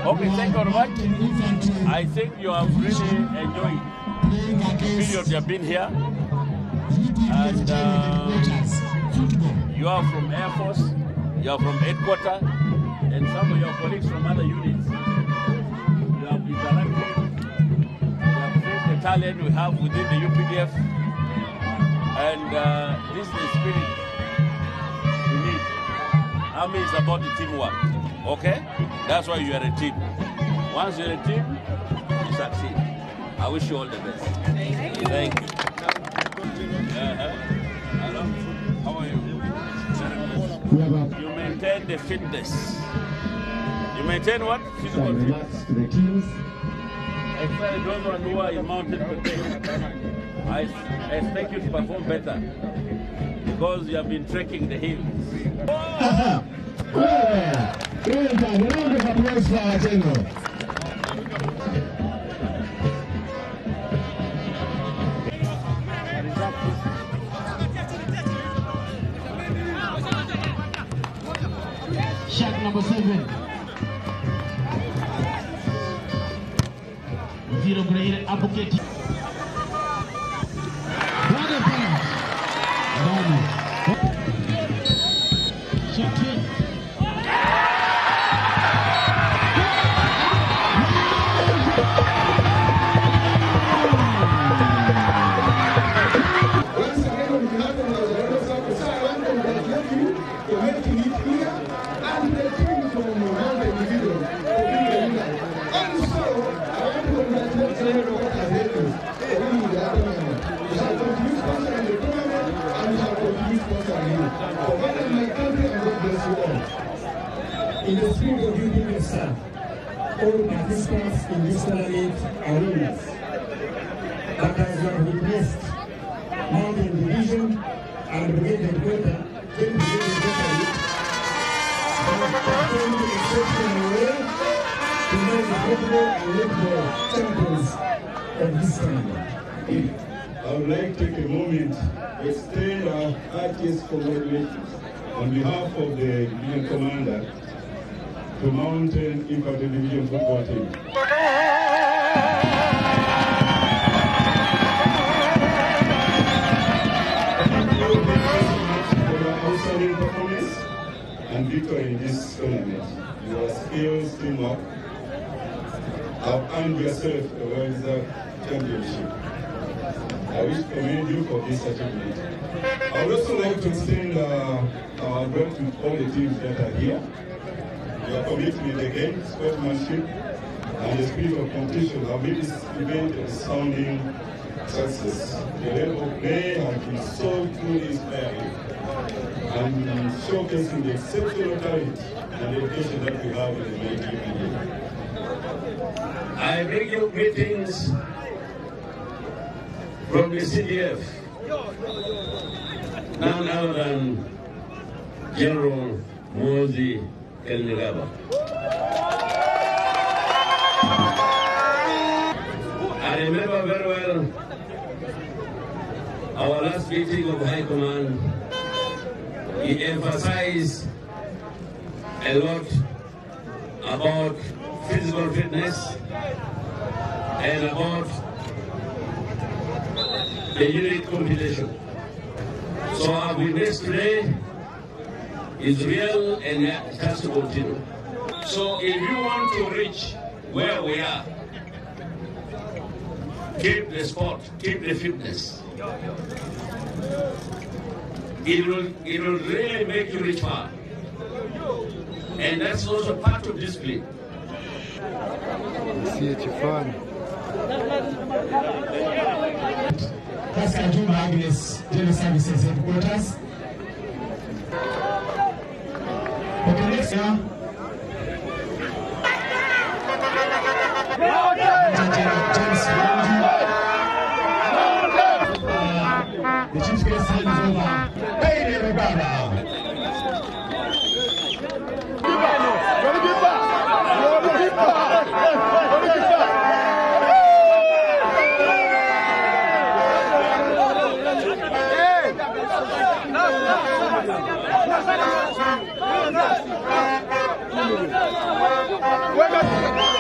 Okay, thank you very much. I think you have really enjoyed the period you have been here. And you are from Air Force, you are from headquarters, and some of your colleagues from other units. You have interacted, you have seen the talent we have within the UPDF, and this is the spirit we need. Army is about the teamwork, okay? That's why you are a team. Once you're a team, you succeed. I wish you all the best. Thank you. Thank you. Hello. How are you? You maintain the fitness. You maintain what? Physical fitness. Especially those who are in mountain protection. I expect you to perform better because you have been trekking the hills. Shot number 7. 0 grade advocate. Shot 10. In the spirit of UPDF staff, all participants in this tournament are winners. But as you have witnessed, Mountain Division and Brigade Headquarters came together locally and performed in exceptional way to make the football and netball champions of this tournament. I would like to take a moment to extend our heartiest congratulations on behalf of the Division Commander to Mountain Infantry Division football team. For your outstanding performance and victory in this tournament. Your skills, teamwork have earned yourself a well-deserved championship. I wish to commend you for this achievement. I would also like to extend our gratitude to all the teams that are here. Your commitment again, sportsmanship, and the spirit of competition have made this event a resounding success. The level of play has been so truly inspiring and showcasing the exceptional talent and dedication that we have in the mighty UPDF. I bring you greetings from the CDF, none other than Gen.Muhoozi. I remember very well our last meeting of High Command. He emphasized a lot about physical fitness and about the unit competition. So our witness today is real and it has to continue. So if you want to reach where we are, keep the sport, keep the fitness. It will really make you reach far. And that's also part of discipline. Pascal Juma Agnes, General Services Headquarters. Okay, next year. The chief guest hand is over. Hey, everybody. Hey! We're